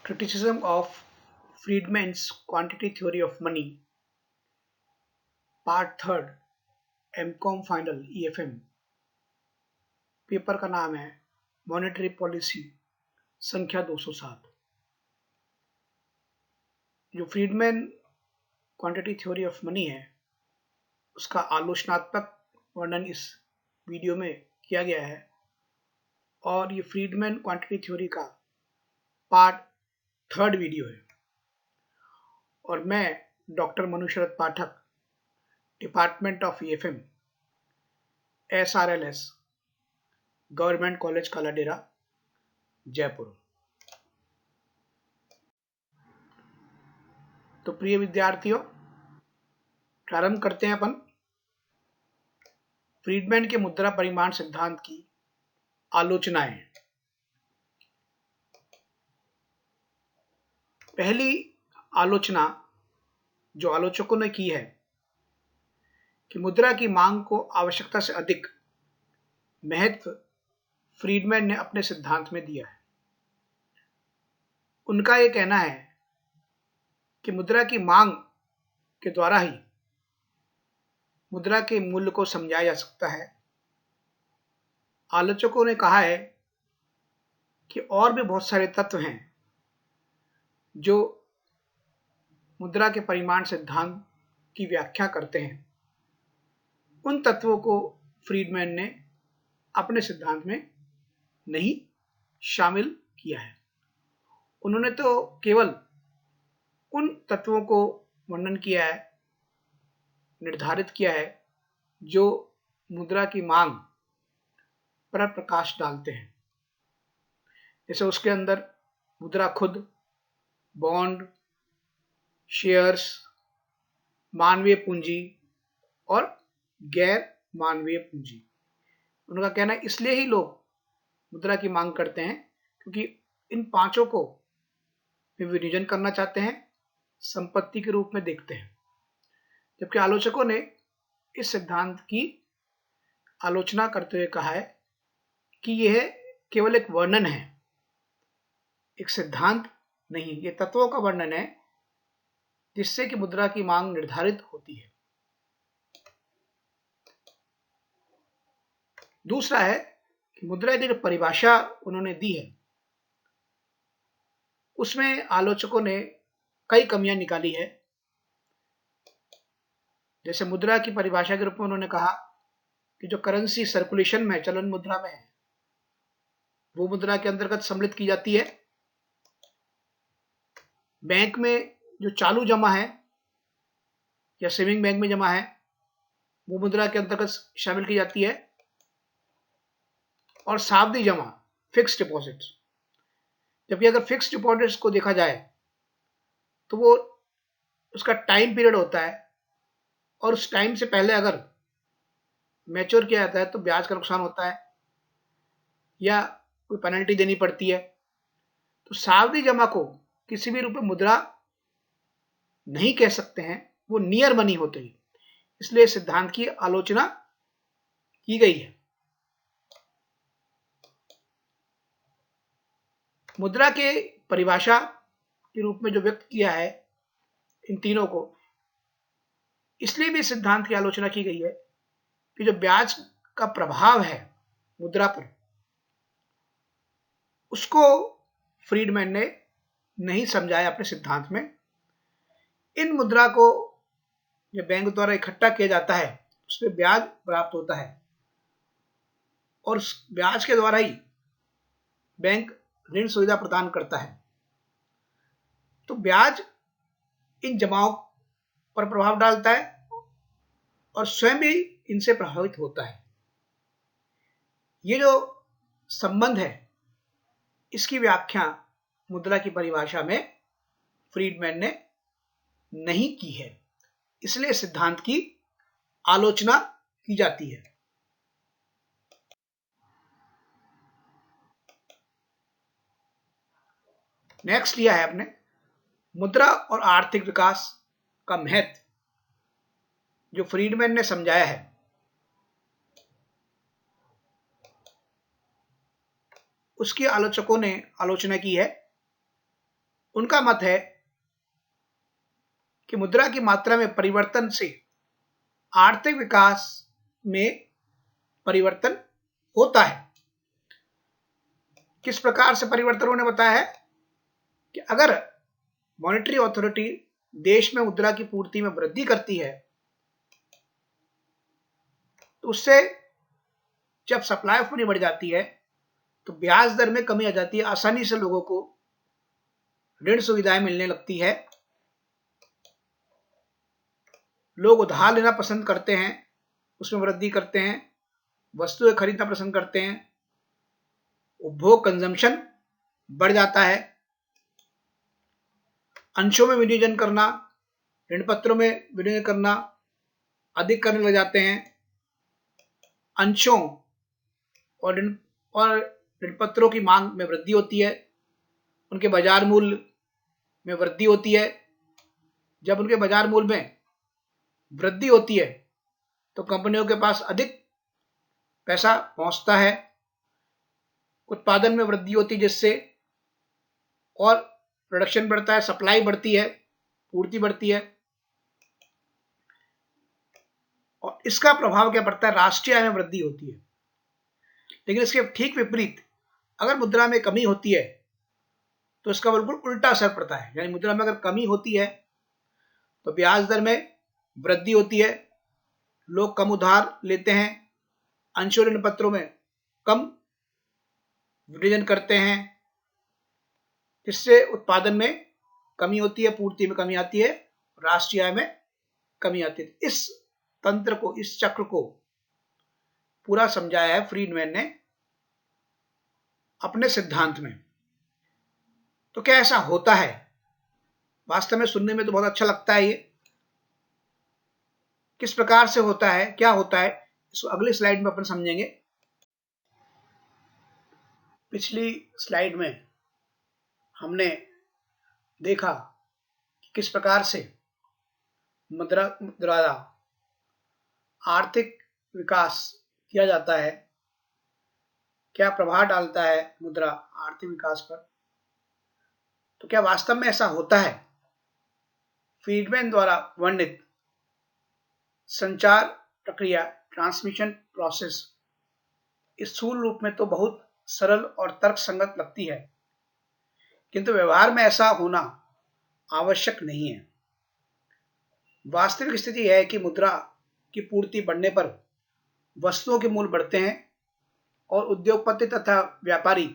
Criticism of Friedman's Quantity Theory of Money, part third, MCom final EFM. Paper का नाम है monetary policy, संख्या 207। जो Friedman quantity theory of money है उसका आलोचनात्मक वर्णन इस वीडियो में किया गया है और ये फ्रीडमैन क्वांटिटी थ्योरी का पार्ट थर्ड वीडियो है। और मैं doctor Manu Sharad Pathak, department of EFM, SRLS, government college Kaladera, Jaipur. तो प्रिय विद्यार्थियों, प्रारंभ करते हैं अपन फ्रीडमैन के मुद्रा परिमाण सिद्धांत की आलोचनाएं। पहली आलोचना जो आलोचकों ने की है कि मुद्रा की मांग को आवश्यकता से अधिक महत्व फ्रीडमैन ने अपने सिद्धांत में दिया है। उनका यह कहना है कि मुद्रा की मांग के द्वारा ही मुद्रा के मूल्य को समझाया जा सकता है। आलोचकों ने कहा है कि और भी बहुत सारे तत्व हैं जो मुद्रा के परिमाण सिद्धांत की व्याख्या करते हैं। उन तत्वों को फ्रीडमैन ने अपने सिद्धांत में नहीं शामिल किया है। उन्होंने तो केवल उन तत्वों को वर्णन किया है, निर्धारित किया है जो मुद्रा की मांग पर प्रकाश डालते हैं। जैसे उसके अंदर मुद्रा खुद, बॉन्ड, शेयर्स, मानवीय पूंजी और गैर मानवीय पूंजी। उनका कहना है इसलिए ही लोग मुद्रा की मांग करते हैं क्योंकि इन पांचों को वे विनियोजन करना चाहते हैं, संपत्ति के रूप में देखते हैं। जबकि आलोचकों ने इस सिद्धांत की आलोचना करते हुए कहा है कि यह केवल एक वर्णन है, एक सिद्धांत नहीं। ये तत्वों का वर्णन है जिससे कि मुद्रा की मांग निर्धारित होती है। दूसरा है कि मुद्रा की जो परिभाषा उन्होंने दी है उसमें आलोचकों ने कई कमियां निकाली है। जैसे मुद्रा की परिभाषा के रूप में उन्होंने कहा कि जो करेंसी सर्कुलेशन में, चलन मुद्रा में है, वो मुद्रा के अंतर्गत सम्मिलित की जाती है। बैंक में जो चालू जमा है या सेविंग बैंक में जमा है वो मुद्रा के अंतर्गत शामिल की जाती है। और सावधि जमा, फिक्स डिपॉजिट, जबकि अगर फिक्स डिपॉजिट्स को देखा जाए तो वो उसका टाइम पीरियड होता है और उस टाइम से पहले अगर मैच्योर किया जाता है तो ब्याज का नुकसान होता है या कोई पेनल्टी देनी पड़ती है। तो सावधि जमा को किसी भी रूप में मुद्रा नहीं कह सकते हैं, वो नियर मनी होते हैं। इसलिए सिद्धांत की आलोचना की गई है। मुद्रा के परिभाषा के रूप में जो व्यक्त किया है इन तीनों को, इसलिए भी सिद्धांत की आलोचना की गई है कि जो ब्याज का प्रभाव है मुद्रा पर, उसको फ्रीडमैन ने नहीं समझाया अपने सिद्धांत में। इन मुद्रा को जब बैंक द्वारा इकट्ठा किया जाता है उसमें ब्याज प्राप्त होता है और उस ब्याज के द्वारा ही बैंक ऋण सुविधा प्रदान करता है। तो ब्याज इन जमाओं पर प्रभाव डालता है और स्वयं भी इनसे प्रभावित होता है। ये जो संबंध है इसकी व्याख्या मुद्रा की परिभाषा में फ्रीडमैन ने नहीं की है, इसलिए सिद्धांत की आलोचना की जाती है। नेक्स्ट लिया है आपने मुद्रा और आर्थिक विकास का महत्व, जो फ्रीडमैन ने समझाया है। उसकी आलोचकों ने आलोचना की है उनका मत है कि मुद्रा की मात्रा में परिवर्तन से आर्थिक विकास में परिवर्तन होता है। किस प्रकार से परिवर्तन उन्होंने बताया है कि अगर मॉनेटरी अथॉरिटी देश में मुद्रा की पूर्ति में वृद्धि करती है तो उससे जब सप्लाई ऑफ मनी बढ़ जाती है तो ब्याज दर में कमी आ जाती है, आसानी से लोगों को ऋण सुविधाएं मिलने लगती है, लोग उधार लेना पसंद करते हैं, उसमें वृद्धि करते हैं, वस्तुएं खरीदना पसंद करते हैं, उपभोग कंजम्पशन बढ़ जाता है, अंशों में विनियोजन करना, ऋण पत्रों में विनियोजन करना अधिक करने लग जाते हैं, अंशों और ऋण पत्रों की मांग में वृद्धि होती है, उनके बाजार मूल्य में वृद्धि होती है। जब उनके बाजार मूल्य में वृद्धि होती है तो कंपनियों के पास अधिक पैसा पहुंचता है, उत्पादन में वृद्धि होती है जिससे और प्रोडक्शन बढ़ता है, सप्लाई बढ़ती है, पूर्ति बढ़ती है और इसका प्रभाव क्या पड़ता है, राष्ट्रीय आय में वृद्धि होती है। लेकिन इसके ठीक विपरीत अगर मुद्रा में कमी होती है तो इसका बिल्कुल उल्टा असर पड़ता है। यानी मुद्रा में अगर कमी होती है तो ब्याज दर में वृद्धि होती है, लोग कम उधार लेते हैं, अंशों ऋण पत्रों में कम विनियोजन करते हैं, जिससे उत्पादन में कमी होती है, पूर्ति में कमी आती है, राष्ट्रीय आय में कमी आती है। इस तंत्र को, इस चक्र को पूरा समझाया है फ्रीडमैन ने अपने सिद्धांत में। तो क्या ऐसा होता है? वास्तव में सुनने में तो बहुत अच्छा लगता है। ये किस प्रकार से होता है, क्या होता है, इसको अगली स्लाइड में अपन समझेंगे। पिछली स्लाइड में हमने देखा कि किस प्रकार से मुद्रा द्वारा आर्थिक विकास किया जाता है, क्या प्रभाव डालता है मुद्रा आर्थिक विकास पर। तो क्या वास्तव में ऐसा होता है? फ्रीडमैन द्वारा वर्णित संचार प्रक्रिया, ट्रांसमिशन प्रोसेस, स्थूल रूप में तो बहुत सरल और तर्कसंगत लगती है, किंतु व्यवहार में ऐसा होना आवश्यक नहीं है। वास्तविक स्थिति है कि मुद्रा की पूर्ति बढ़ने पर वस्तुओं के मूल्य बढ़ते हैं और उद्योगपति तथा व्यापारी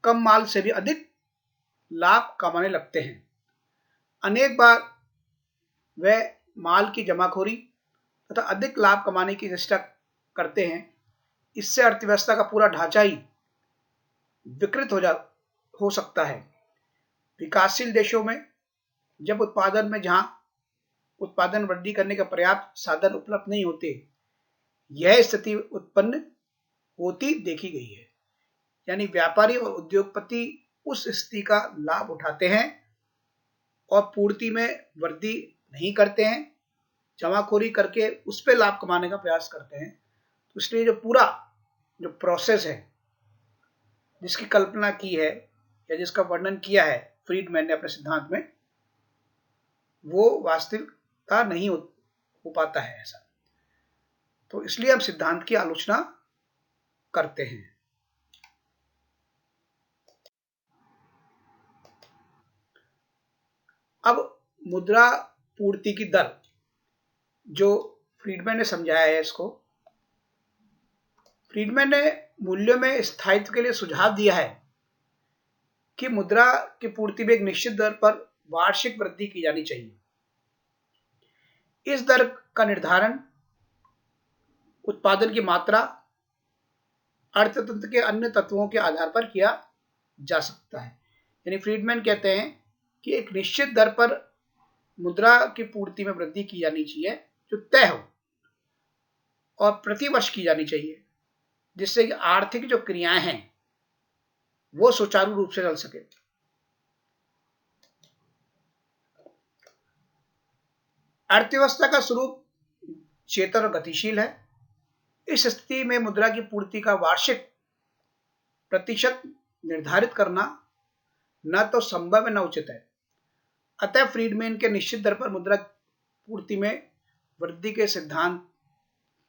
कम माल से भी अधिक लाभ कमाने लगते हैं। अनेक बार वे माल की जमाखोरी तथा अधिक लाभ कमाने की चेष्टा करते हैं। इससे अर्थव्यवस्था का पूरा ढांचा ही विकृत हो सकता है। विकासशील देशों में जब जहां उत्पादन वृद्धि करने का पर्याप्त साधन उपलब्ध नहीं होते, यह स्थिति उत्पन्न होती देखी गई है। यानी व्यापारी और उद्योगपति उस स्थिति का लाभ उठाते हैं और पूर्ति में वृद्धि नहीं करते हैं, जमाखोरी करके उस पर लाभ कमाने का प्रयास करते हैं। तो इसलिए जो पूरा जो प्रोसेस है जिसकी कल्पना की है या जिसका वर्णन किया है फ्रीडमैन ने अपने सिद्धांत में, वो वास्तविकता नहीं हो पाता है ऐसा। तो इसलिए हम सिद्धांत की आलोचना करते हैं। अब मुद्रा पूर्ति की दर जो फ्रीडमैन ने समझाया है, इसको फ्रीडमैन ने मूल्यों में स्थायित्व के लिए सुझाव दिया है कि मुद्रा की पूर्ति में एक निश्चित दर पर वार्षिक वृद्धि की जानी चाहिए। इस दर का निर्धारण उत्पादन की मात्रा, अर्थतंत्र के अन्य तत्वों के आधार पर किया जा सकता है। यानी फ्रीडमैन कहते हैं कि एक निश्चित दर पर मुद्रा की पूर्ति में वृद्धि की जानी चाहिए जो तय हो और प्रतिवर्ष की जानी चाहिए, जिससे कि आर्थिक जो क्रियाएं हैं वो सुचारू रूप से चल सके। अर्थव्यवस्था का स्वरूप चेतन और गतिशील है। इस स्थिति में मुद्रा की पूर्ति का वार्षिक प्रतिशत निर्धारित करना न तो संभव है न उचित है। अतः फ्रीडमैन के निश्चित दर पर मुद्रा पूर्ति में वृद्धि के सिद्धांत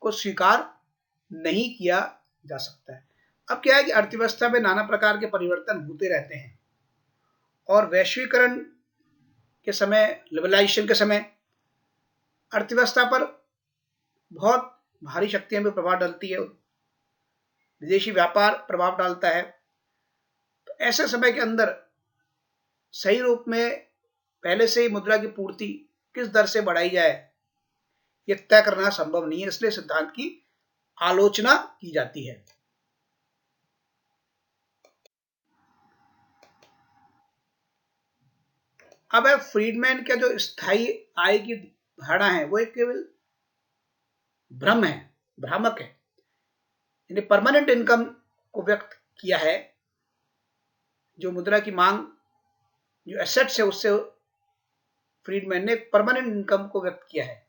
को स्वीकार नहीं किया जा सकता है। अब क्या है कि अर्थव्यवस्था में नाना प्रकार के परिवर्तन होते रहते हैं और वैश्वीकरण के समय, लिबरलाइजेशन के समय अर्थव्यवस्था पर बहुत भारी शक्तियां भी प्रभाव डालती है, विदेशी व्यापार प्रभाव डालता है। तो ऐसे समय के अंदर सही रूप में पहले से ही मुद्रा की पूर्ति किस दर से बढ़ाई जाए ये तय करना संभव नहीं है, इसलिए सिद्धांत की आलोचना की जाती है। अब है फ्रीडमैन का जो स्थायी आय की धारणा है वो एक केवल भ्रम है, भ्रामक है। यानी परमानेंट इनकम को व्यक्त किया है, जो मुद्रा की मांग, जो एसेट्स है उससे फ्रीडमैन ने परमानेंट इनकम को व्यक्त किया है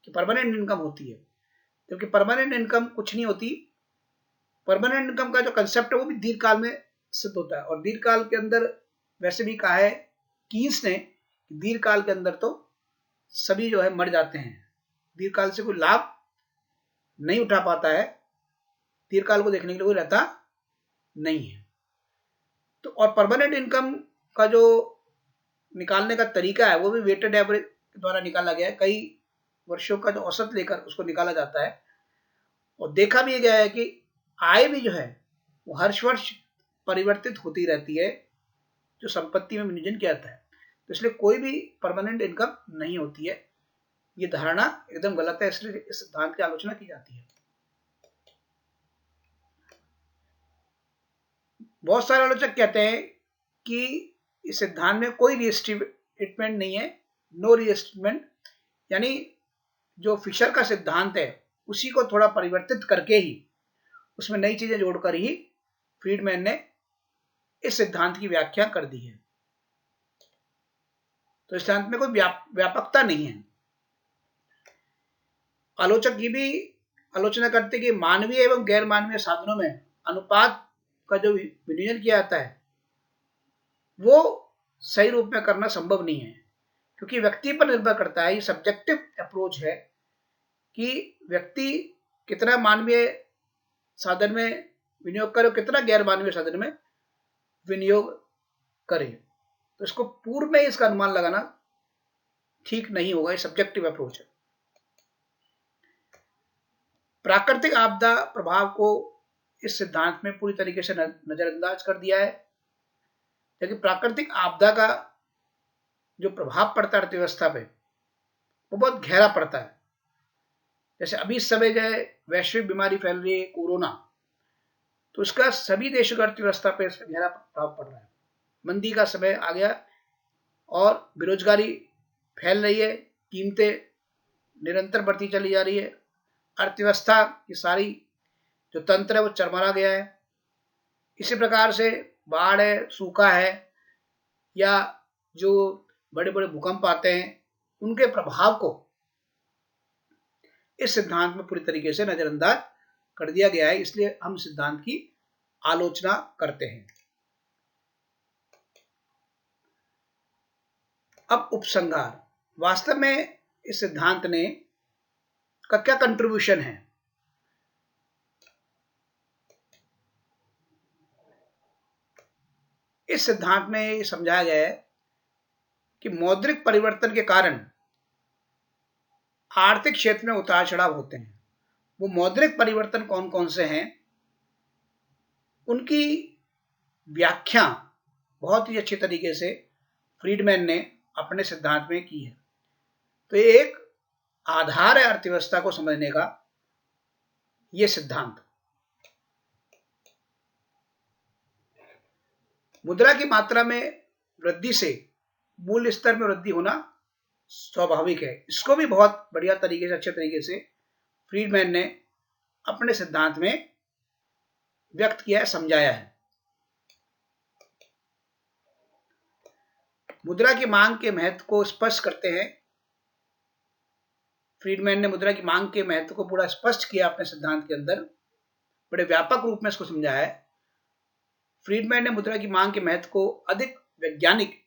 कि परमानेंट इनकम होती है, क्योंकि परमानेंट इनकम कुछ नहीं होती। परमानेंट इनकम का जो कंसेप्ट है वो भी दीर्घकाल में सिद्ध होता है, और दीर्घकाल के अंदर वैसे भी कहा है कीन्स ने, दीर्घकाल के अंदर तो सभी जो है मर जाते हैं, दीर्घकाल से कोई लाभ नहीं उठा पाता है, दीर्घकाल को देखने के लिए कोई रहता नहीं है। तो और परमानेंट इनकम का जो निकालने का तरीका है वो भी वेटेड एवरेज के द्वारा निकाला गया है। कई वर्षों का जो औसत लेकर उसको निकाला जाता है, और देखा भी गया है कि आय भी जो है वो हर वर्ष परिवर्तित होती रहती है जो संपत्ति में विनियोजन किया जाता है। तो इसलिए कोई भी परमानेंट इनकम नहीं होती है, ये धारणा एकदम गलत है, इसलिए इस सिद्धांत की आलोचना की जाती है। बहुत सारे आलोचक कहते हैं कि इस सिद्धांत में कोई रीएस्टेटमेंट नहीं है, नो रीएस्टेटमेंट, यानी जो फिशर का सिद्धांत है उसी को थोड़ा परिवर्तित करके ही, उसमें नई चीजें जोड़कर ही फ्रीडमैन ने इस सिद्धांत की व्याख्या कर दी है। तो इस सिद्धांत में कोई व्यापकता नहीं है। आलोचक ये भी आलोचना करते कि मानवीय एवं गैर मानवीय साधनों में अनुपात का जो विनियोजन किया जाता है वो सही रूप में करना संभव नहीं है, क्योंकि व्यक्ति पर निर्भर करता है। ये सब्जेक्टिव अप्रोच है कि व्यक्ति कितना मानवीय साधन में विनियोग करे और कितना गैर मानवीय साधन में विनियोग करे। तो इसको पूर्व में इसका अनुमान लगाना ठीक नहीं होगा, ये सब्जेक्टिव अप्रोच है। प्राकृतिक आपदा प्रभाव को इस सिद्धांत में पूरी तरीके से नजरअंदाज कर दिया है, लेकिन प्राकृतिक आपदा का जो प्रभाव पड़ता है अर्थव्यवस्था पे वो बहुत गहरा पड़ता है। जैसे अभी इस समय जो है वैश्विक बीमारी फैल रही है कोरोना, तो उसका सभी देशों की अर्थव्यवस्था पे इस गहरा प्रभाव पड़ रहा है। मंदी का समय आ गया और बेरोजगारी फैल रही है, कीमतें निरंतर बढ़ती चली जा रही है, अर्थव्यवस्था की सारी जो तंत्र है वो चरमरा गया है। इसी प्रकार से बाढ़ है, सूखा है, या जो बड़े बड़े भूकंप आते हैं उनके प्रभाव को इस सिद्धांत में पूरी तरीके से नजरअंदाज कर दिया गया है, इसलिए हम सिद्धांत की आलोचना करते हैं। अब उपसंहार, वास्तव में इस सिद्धांत ने का क्या कंट्रीब्यूशन है। इस सिद्धांत में ये समझाया गया है कि मौद्रिक परिवर्तन के कारण आर्थिक क्षेत्र में उतार चढ़ाव होते हैं। वो मौद्रिक परिवर्तन कौन कौन से हैं उनकी व्याख्या बहुत ही अच्छे तरीके से फ्रीडमैन ने अपने सिद्धांत में की है। तो ये एक आधार है अर्थव्यवस्था को समझने का, ये सिद्धांत। मुद्रा की मात्रा में वृद्धि से मूल्य स्तर में वृद्धि होना स्वाभाविक है। इसको भी बहुत बढ़िया तरीके से, अच्छे तरीके से फ्रीडमैन ने अपने सिद्धांत में व्यक्त किया है, समझाया है। मुद्रा की मांग के महत्व को स्पष्ट करते हैं। फ्रीडमैन ने मुद्रा की मांग के महत्व को पूरा स्पष्ट किया अपने सिद्धांत के अंदर, बड़े व्यापक रूप में इसको समझाया है। फ्रीडमैन ने मुद्रा की मांग के महत्व को अधिक वैज्ञानिक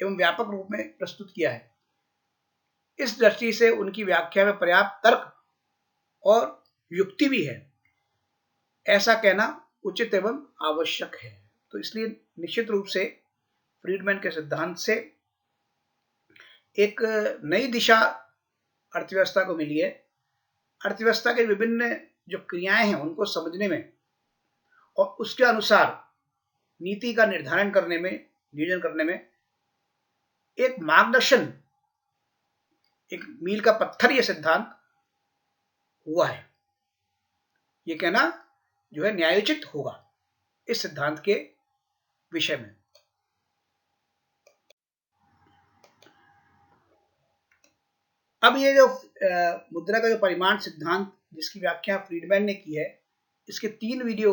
एवं व्यापक रूप में प्रस्तुत किया है। इस दृष्टि से उनकी व्याख्या में पर्याप्त तर्क और युक्ति भी है, ऐसा कहना उचित एवं आवश्यक है। तो इसलिए निश्चित रूप से फ्रीडमैन के सिद्धांत से एक नई दिशा अर्थव्यवस्था को मिली है। अर्थव्यवस्था के विभिन्न जो क्रियाएं हैं उनको समझने में और उसके अनुसार नीति का निर्धारण करने में, नियोजन करने में एक मार्गदर्शन, एक मील का पत्थर ये सिद्धांत हुआ है। ये कहना जो है न्यायोचित होगा इस सिद्धांत के विषय में। अब ये जो मुद्रा का जो परिमाण सिद्धांत जिसकी व्याख्या फ्रीडमैन ने की है, इसके 3 वीडियो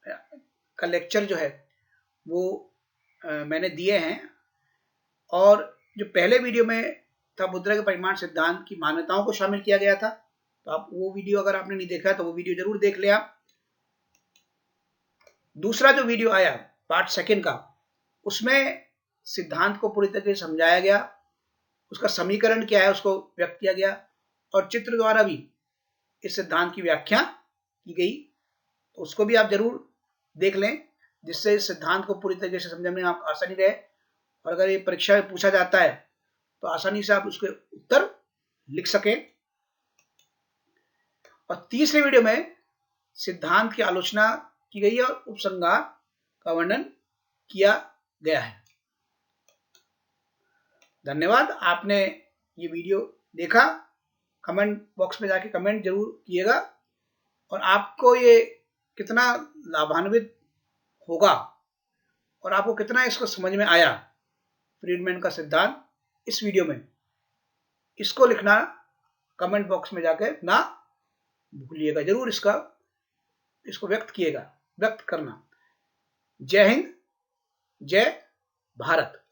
का लेक्चर जो है वो मैंने दिए हैं। और जो पहले वीडियो में था मुद्रा के परिमाण सिद्धांत की मान्यताओं को शामिल किया गया था, तो आप वो वीडियो अगर आपने नहीं देखा तो वो वीडियो जरूर देख ले आप। दूसरा जो वीडियो आया पार्ट 2 का, उसमें सिद्धांत को पूरी तरीके से समझाया गया, उसका समीकरण क्या है उसको व्यक्त किया गया और चित्र द्वारा भी इस सिद्धांत की व्याख्या की गई। तो उसको भी आप जरूर देख लें, जिससे इस सिद्धांत को पूरी तरीके से समझने में आप आसानी रहे, और अगर ये परीक्षा में पूछा जाता है तो आसानी से आप उसके उत्तर लिख सकें। और तीसरे वीडियो में सिद्धांत की आलोचना की गई है और उपसंहार का वर्णन किया गया है। धन्यवाद, आपने ये वीडियो देखा। कमेंट बॉक्स में जाके कमेंट जरूर कीजिएगा और आपको ये कितना लाभान्वित होगा और आपको कितना इसको समझ में आया फ्रीडमैन का सिद्धांत इस वीडियो में, इसको लिखना कमेंट बॉक्स में जाकर ना भूलिएगा, जरूर इसको व्यक्त करना। जय हिंद, जय भारत।